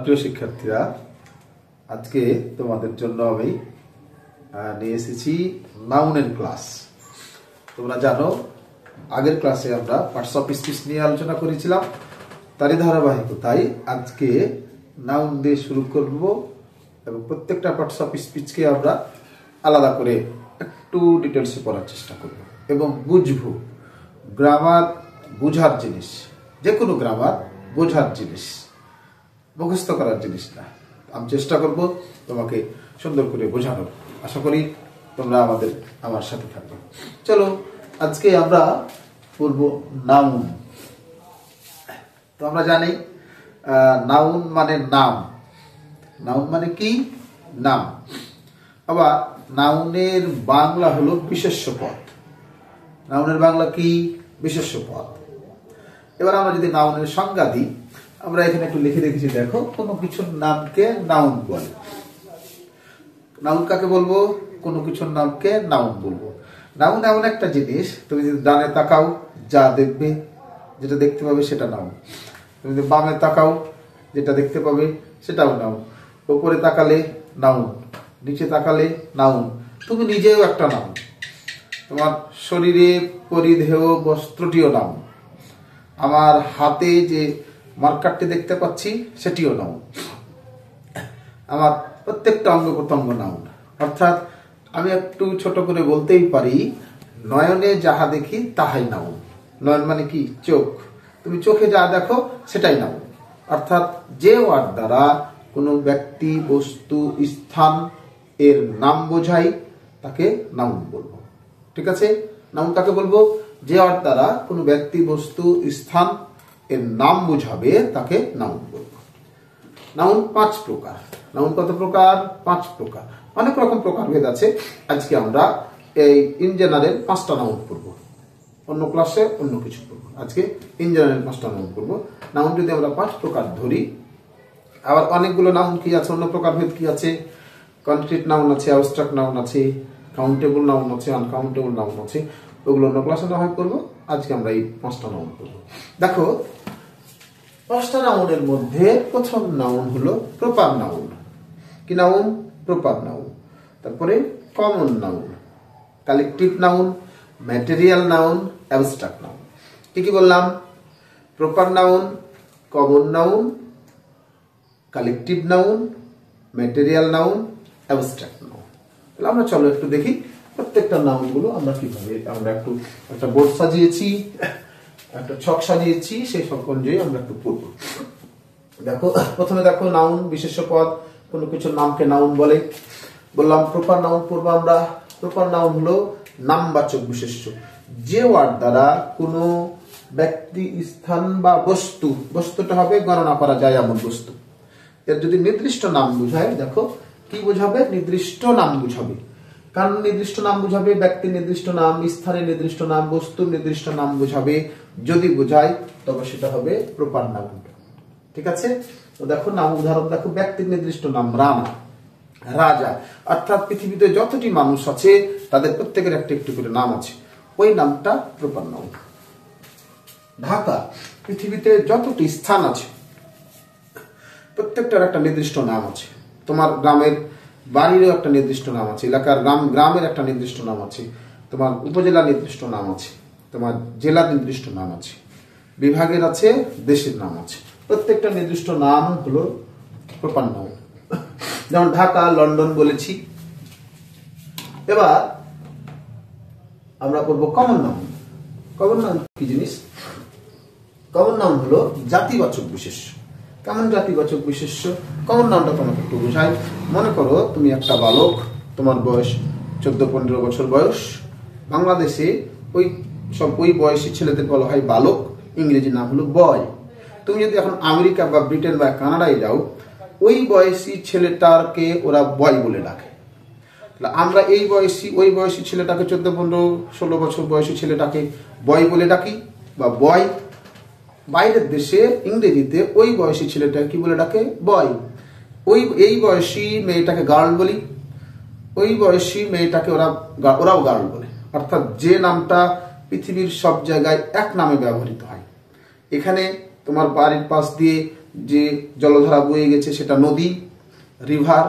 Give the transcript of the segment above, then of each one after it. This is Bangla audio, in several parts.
প্রিয় শিক্ষার্থীরা, আজকে তোমাদের জন্য আমি নিয়ে এসেছি নাউনের ক্লাস। তোমরা জানো আগের ক্লাসে আমরা পার্টস অফ স্পিচ নিয়ে আলোচনা করেছিলাম, তারই ধারাবাহিকতায় আজকে নাউন দিয়ে শুরু করব এবং প্রত্যেকটা পার্টস অফ স্পিচকে আমরা আলাদা করে একটু ডিটেলসে পড়ার চেষ্টা করব এবং বুঝবো। গ্রামার বোঝার জিনিস, যে কোনো গ্রামার বোঝার জিনিস, মুখস্থ করার জিনিস না। আমি চেষ্টা করব তোমাকে সুন্দর করে বোঝানোর। আশা করি তোমরা আমার সাথে থাকবে। চলো আজকে আমরা পড়ব নাউন। তো আমরা জানি নাউন মানে নাম। নাউন মানে কি? নাম। আবার নাউনের বাংলা হলো বিশেষ্য পদ। নাউনের বাংলা কি? বিশেষ্য পদ। এবার আমরা যদি নাউনের সংজ্ঞা দিই, আমরা এখানে একটু লিখে রেখেছি, দেখো। কোনো কিছুর নামকে নাউন বলে। নাউন কাকে বলবো? কোনো কিছুর নামকে নাউন বলবো। নাউন এমন একটা জিনিস, তুমি যদি ডানে তাকাও যা দেখবে, যেটা দেখতে পাবে সেটা নাউন। তুমি যদি বামে তাকাও যেটা দেখতে পাবে সেটাও নাউন। উপরে তাকালে নাউন, নিচে তাকালে নাউন। তুমি নিজেও একটা নাউন। তোমার শরীরে পরিধেয় বস্ত্রটিও নাউন। আমার হাতে যে মার্কারটি দেখতে পাচ্ছি সেটিও নাউন। আমার প্রত্যেকটা অঙ্গ প্রত্যঙ্গ নাউন। অর্থাৎ আমি একটু ছোট করে বলতেই পারি, নয়নে যাহা দেখি তাহাই নাউন। নয়ন মানে কি? চোখ। তুমি চোখে যা দেখো সেটাই নাউন। অর্থাৎ যে ওয়ার্ড দ্বারা কোনো ব্যক্তি, বস্তু, স্থান এর নাম বোঝাই তাকে নাউন বলবো। ঠিক আছে? নাউন কাকে বলবো? যে ওয়ার্ড দ্বারা কোনো ব্যক্তি, বস্তু, স্থান এর নাম বোঝাবে তাকে নাউন বলবো। নাউন 5 প্রকার। নাউন কত প্রকার? 5 প্রকার। অনেক রকম প্রকারভেদ আছে। আজকে আমরা এই ইন জেনারেল 5টা নাউন পড়বো। অন্য ক্লাসে অন্য কিছু পড়বো। আজকে ইন জেনারেল 5টা নাউন পড়বো। নাউন যদি আমরা 5 প্রকার ধরি, আবার অনেকগুলো নাউন কি আছে, অন্য প্রকারভেদ কি আছে? কনক্রিট নাউন আছে, অ্যাবস্ট্রাক্ট নাউন আছে, কাউন্টেবল নাউন আছে, আনকাউন্টেবল নাউন আছে। ওগুলো অন্য ক্লাসে না হয় করবো। আজকে আমরা এই 5টা নাউন করবো। দেখো, 5টা নাউনের মধ্যে প্রথম নাউন হলো প্রপার নাউন। কি নাউন? Proper noun. তারপরে common noun, collective noun, material noun, abstract noun. কি বললাম? Proper noun, common noun, collective noun, material noun, abstract noun. তাহলে আমরা চলো একটু দেখি প্রত্যেকটা নাউনগুলো আমরা কিভাবে। আমরা একটা বোর্ড সাজিয়েছি, একটা ছক সাজিয়েছি, সেই ছক অনুযায়ী আমরা একটু পড়ব। দেখো, প্রথমে দেখো নাউন বিশেষ্য পদ। কোনো কিছুর নামকে নাউন বলে। বললাম প্রপার নাউন পড়বো আমরা। প্রপার নাউন হলো নামবাচক বিশেষ্য। যে ওয়ার্ড দ্বারা কোনো ব্যক্তি, স্থান বা বস্তুটা হবে গণনা করা যায় এমন বস্তু, এর যদি নির্দিষ্ট নাম বুঝায়, দেখো কি বুঝাবে? নির্দিষ্ট নাম বুঝাবে। কারণ নির্দিষ্ট নাম বুঝাবে, ব্যক্তির নির্দিষ্ট নাম, স্থানের নির্দিষ্ট নাম, বস্তুর নির্দিষ্ট নাম বুঝাবে। যদি বুঝায় তবে সেটা হবে প্রপার নাউন। ঠিক আছে? তো দেখো নাম উদাহরণ দেখো। ব্যক্তির নির্দিষ্ট নাম রানা, রাজা। অর্থাৎ পৃথিবীতে যতটি মানুষ আছে তাদের প্রত্যেকের একটা একটু করে নাম আছে, ওই নামটা প্রপার নাউন। ঢাকা, পৃথিবীতে যতটি স্থান আছে প্রত্যেকটার একটা নির্দিষ্ট নাম আছে। তোমার গ্রামের বাড়িরও একটা নির্দিষ্ট নাম আছে, এলাকার গ্রামের একটা নির্দিষ্ট নাম আছে, তোমার উপজেলার নির্দিষ্ট নাম আছে, তোমার জেলার নির্দিষ্ট নাম আছে, বিভাগের আছে, দেশের নাম আছে। প্রত্যেকটা নির্দিষ্ট নাম হলো প্রপার নাউন। যেমন ঢাকা, লন্ডন বলেছি। এবার আমরা করব কমন নাউন। কমন নাউন কি জিনিস? কমন নাউন হলো জাতিবাচক বিশেষ্য। কেমন জাতিবাচক বিশেষ্য? কমন নাউনটা তোমাকে একটু বোঝাই। মনে করো তুমি একটা বালক, তোমার বয়স 14-15 বছর বয়স। বাংলাদেশে ওই বয়সী ছেলেদের বলা হয় বালক, ইংরেজি নাম হলো বয়। তুমি যদি এখন আমেরিকা বা ব্রিটেন বা কানাডায় যাও, ওই বয়সী ছেলেটাকে ওরা বয় বলে ডাকে। আমরা ওই বয়সী ছেলেটাকে 14-15-16 বছর বয়সী ছেলেটাকে বয় বলে ডাকি বা বয়। বাইরের দেশে ইংরেজিতে ওই বয়সী ছেলেটা কি বলে ডাকে? বয়। এই বয়সী মেয়েটাকে গার্ল বলি, ওই বয়সী মেয়েটাকে ওরাও গার্ল বলে। অর্থাৎ যে নামটা পৃথিবীর সব জায়গায় এক নামে ব্যবহৃত হয়, এখানে তোমার বাড়ির পাশ দিয়ে যে জলধারা বয়ে গেছে সেটা নদী, রিভার।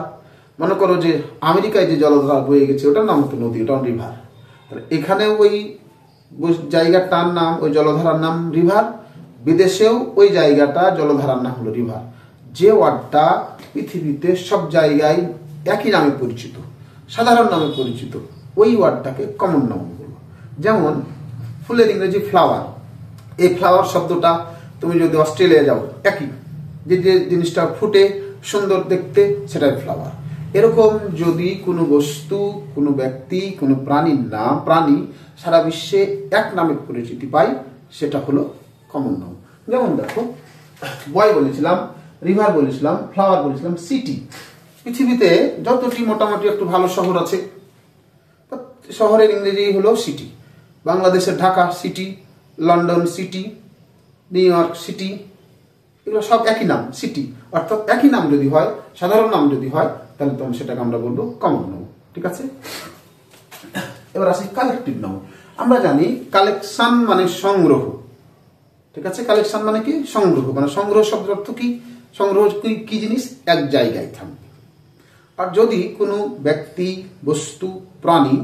মনে করো যে আমেরিকায় যে জলধারা বয়ে গেছে ওটার নাম তো নদী, ওটা রিভার। তাহলে এখানে ওই জায়গাটার নাম, ওই জলধারার নাম রিভার, বিদেশেও ওই জায়গাটা জলধারার নাম হলো রিভার। যে ওয়ার্ডটা পৃথিবীতে সব জায়গায় একই নামে পরিচিত, সাধারণ নামে পরিচিত, ওই ওয়ার্ডটাকে কমন নাউন বলবো। যেমন ফুলের ইংরেজি ফ্লাওয়ার। এই ফ্লাওয়ার শব্দটা তুমি যদি অস্ট্রেলিয়া যাও, একই, যে যে জিনিসটা ফুটে সুন্দর দেখতে সেটাই ফ্লাওয়ার। এরকম যদি কোনো বস্তু, কোনো ব্যক্তি, কোনো প্রাণী সারা বিশ্বে এক নামে পরিচিতি পায় সেটা হলো কমন নাউন। যেমন দেখো, বয় বলেছিলাম, রিভার বলেছিলাম, ফ্লাওয়ার বলেছিলাম, সিটি। পৃথিবীতে যতটি মোটামুটি একটু ভালো শহর আছে, শহরের ইংরেজি হলো সিটি। বাংলাদেশের Dhaka city, London city, new York city, এগুলো সব একই নাম, সিটি। অর্থাৎ একই নাম যদি হয়, সাধারণ নাম যদি হয়, তাহলে তখন সেটাকে আমরা বলবো কমন নাউন। ঠিক আছে, এবার আসি কালেকটিভ নাউন। আমরা জানি কালেকশন মানে সংগ্রহ। ঠিক আছে, কালেকশন মানে কি? সংগ্রহ। মানে সংগ্রহ শব্দের অর্থ কি? সংগ্রহ কি জিনিস? এক জায়গায় থাকবে। আর যদি কোনো ব্যক্তি, বস্তু, প্রাণী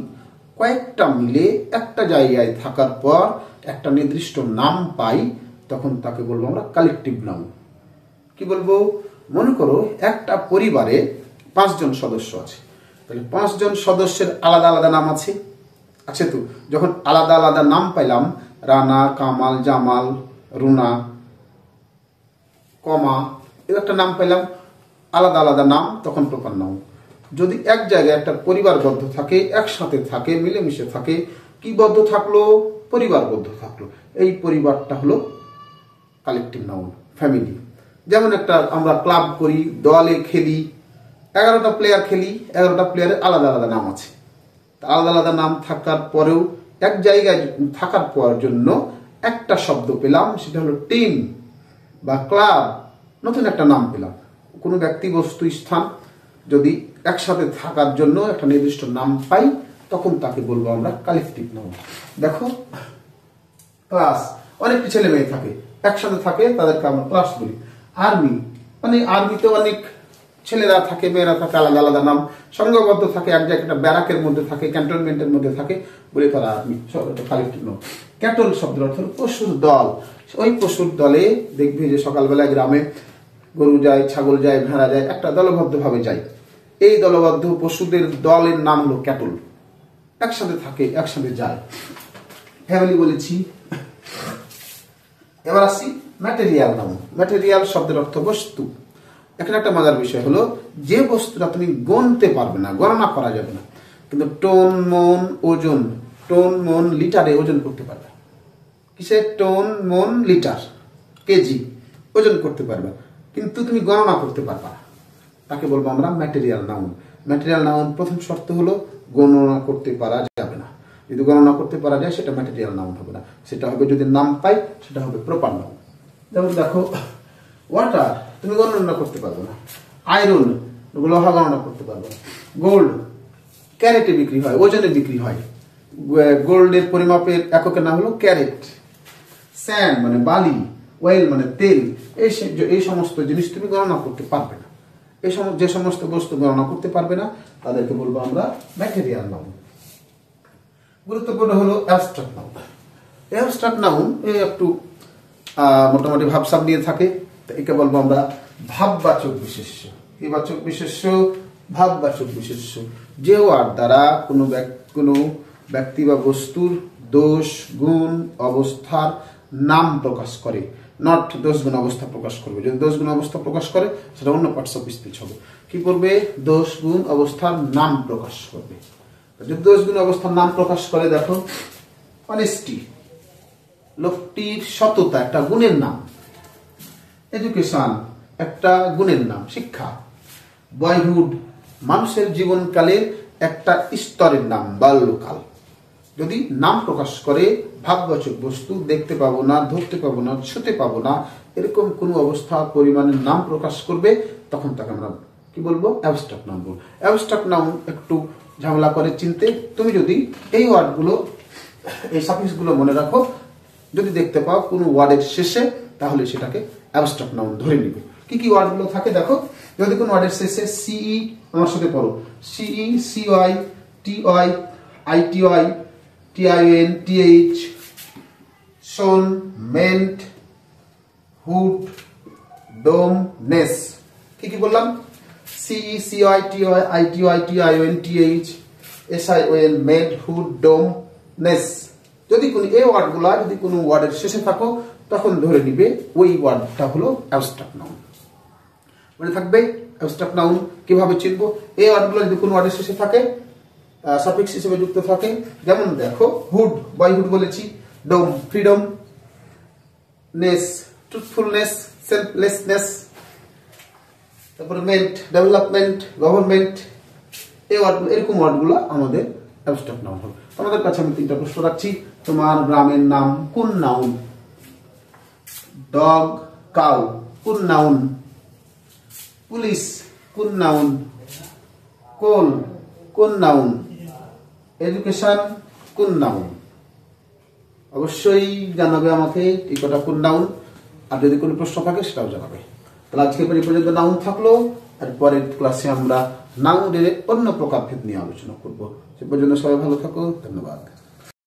কয়েকটা মিলে একটা জায়গায় থাকার পর একটা নির্দিষ্ট নাম পাই, তখন তাকে বলবো আমরা কালেকটিভ নাউন। কি বলবো? মনে করো একটা পরিবারে 5 জন সদস্য আছে, তাহলে 5 জন সদস্যের আলাদা আলাদা নাম আছে, আছে তো? যখন আলাদা আলাদা নাম পাইলাম, রানা, কামাল, জামাল, রুনা, কমা, এর একটা নাম পাইলাম, আলাদা আলাদা নাম, তখন প্রপার নাউন। যদি এক জায়গায় একটা পরিবারবদ্ধ থাকে, একসাথে থাকে, মিলেমিশে থাকে, কি বদ্ধ থাকলো? পরিবারবদ্ধ থাকলো, এই পরিবারটা হলো কালেকটিভ নাউন, ফ্যামিলি। যেমন একটা আমরা ক্লাব করি, দলে খেলি, 11টা প্লেয়ার খেলি, 11টা প্লেয়ারের আলাদা আলাদা নাম আছে। আলাদা আলাদা নাম থাকার পরেও এক জায়গায় থাকার পর জন্য একটা শব্দ পেলাম, সেটা হলো টিম বা ক্লাব, নতুন একটা নাম পেলাম। কোনো ব্যক্তি, বস্তু, স্থান যদি একসাথে থাকার জন্য একটা নির্দিষ্ট নাম পাই, তখন তাকে বলবো আমরা কালেকটিভ নাউন। দেখো, ক্লাস, অনেকটি ছেলে মেয়ে থাকে, একসাথে থাকে, তাদেরকে আমরা ক্লাস বলি। আর্মি, মানে আর্মিতে অনেক ছেলেরা থাকে, মেয়েরা থাকে, আলাদা আলাদা নাম, সংঘবদ্ধ থাকে, এক জায়গায় একটা ব্যারাকের মধ্যে থাকে, ক্যান্টনমেন্টের মধ্যে থাকে, বলে তারা আর্মি। Collective noun. ক্যাটল শব্দের অর্থ হলো পশুর দল। ওই পশুর দলে দেখবি যে সকালবেলায় গ্রামে গরু যায়, ছাগল যায়, ভেড়া যায়, একটা দলবদ্ধ ভাবে যায়। এই দলবদ্ধ পশুদের দলের নাম হলো ক্যাটল। একসাথে থাকে, একসাথে যায়। ফ্যামিলি বলেছি। এবার আসি ম্যাটেরিয়াল নাউন। ম্যাটেরিয়াল শব্দের অর্থ বস্তু। এখানে একটা মজার বিষয় হলো, যে বস্তুটা তুমি গণতে পারবে না, গণনা করা যাবে না, কিন্তু টন, মন, ওজন, টন, মন, লিটারে ওজন করতে পারবে। কিসে? টন, মন, লিটার, কেজি ওজন করতে পারবে, কিন্তু তুমি গণনা করতে পারবা, তাকে বলবো আমরা ম্যাটেরিয়াল নাউন। ম্যাটেরিয়াল নাউন প্রথম শর্ত হলো গণনা করতে পারা যাবে না। যদি গণনা করতে পারা যায় সেটা ম্যাটেরিয়াল নাউন হবে না, সেটা হবে, যদি নাম পাই সেটা হবে প্রপার নাউন। যেমন দেখো, ওয়াটার তুমি গণনা করতে পারবে না, আয়রন লোহা গণনা করতে পারবে না, গোল্ড ক্যারেটে বিক্রি হয়, ওজনে বিক্রি হয়, গোল্ডের পরিমাপের এককের নাম হলো ক্যারেট। স্যান্ড মানে বালি, অয়েল মানে তেল, এই সমস্ত জিনিস তুমি গণনা করতে পারবে না। যে সমস্ত বস্তু গণনা করতে পারবে না তাদেরকে বলবো আমরা ম্যাটেরিয়াল নাউন। গুরুত্বপূর্ণ হলো অ্যাবস্ট্রাক্ট নাউন। অ্যাবস্ট্রাক্ট নাউন একটু মোটামুটি ভাবসাব নিয়ে থাকে, একে বলবো আমরা ভাববাচক বিশেষ্য। বাচক বিশেষ্য, ভাববাচক বিশেষ্য। যে ওয়ার্ড দ্বারা কোনো ব্যক্তি বা বস্তুর দোষ, গুণ, অবস্থার নাম প্রকাশ করে, নট দোষ গুণ অবস্থা প্রকাশ করবে। যদি দোষ গুণ অবস্থা প্রকাশ করে সেটা অন্য পার্টস অফ স্পিচ হবে। কি করবে? দোষ গুণ অবস্থার নাম প্রকাশ করবে। যদি দোষ গুণ অবস্থার নাম প্রকাশ করে, দেখো, অনেস্টি লোকটির সততা, একটা গুণের নাম। এডুকেশন একটা গুণের নাম, শিক্ষা। বয়হুড মানুষের জীবনকালের একটা স্তরের নাম, বাল্যকাল। যদি নাম প্রকাশ করে, ভাববাচক বস্তু দেখতে পাবো না, ধরতে পাবো না, ছুঁতে পাবো না, এরকম কোনো অবস্থা, পরিমাণের নাম প্রকাশ করবে, তখন তাকে আমরা কি বলবো? অ্যাবস্ট্রাক্ট নাউন বলবো। অ্যাবস্ট্রাক্ট নাউন একটু ঝামেলা করে চিনতে। তুমি যদি এই ওয়ার্ডগুলো, এই সাফিক্সগুলো মনে রাখো, যদি দেখতে পাও কোনো ওয়ার্ডের শেষে তাহলে সেটাকে অ্যাবস্ট্রাক্ট নাউন ধরে নিবে। কি কি ওয়ার্ডগুলো থাকে দেখো, যদি কোনো ওয়ার্ডের শেষে সিই, আমার সাথে পড়ো, C E, C Y, T Y, I T Y, T I N, T H, tion, ment, hood, dom, ness. কি কি বললাম? C E, C Y, T Y, I T Y, T I N, T H, S I O N, ment, hood, dom, ness. যদি কোনো এই ওয়ার্ডগুলা যদি কোনো ওয়ার্ডের শেষে থাকো তখন ধরে নিবে ওই ওয়ার্ডটা হলো অ্যাবস্ট্রাক্ট নাউন। মনে থাকবে অ্যাবস্ট্রাক্ট নাউন কিভাবে চিনবো? এই ওয়ার্ডগুলো যদি কোনো ওয়ার্ডের শেষে থাকে, সাফিক্স হিসেবে যুক্ত থাকে, যেমন দেখো হুড, বয়হুড বলেছি, ডোম, ফ্রিডম, নেস, ট্রুথফুলনেস, সেলফলেসনেস, তারপরে মেন্ট, ডেভেলপমেন্ট, গভর্নমেন্ট। এই ওয়ার্ডগুলো, এরকম ওয়ার্ডগুলো আমাদের অ্যাবস্ট্রাক্ট নাউন হবে। তোমাদের কাছে আমি 3টা প্রশ্ন রাখছি। তোমার গ্রামের নাম কোন নাউন? ডগ, কাউ কোন নাউন? পুলিশ কোন নাউন? কোল কোন নাউন? এডুকেশন কোন নাউন? অবশ্যই জানাবে আমাকে এই কটা কোন নাউন। আর যদি কোনো প্রশ্ন থাকে সেটাও জানাবে। তাহলে আজকে পর্যন্ত নাউন থাকলো, আর পরের ক্লাসে আমরা নাউনের অন্য প্রকারভেদ নিয়ে আলোচনা করব। সে পর্যন্ত সবাই ভালো থাকো, ধন্যবাদ।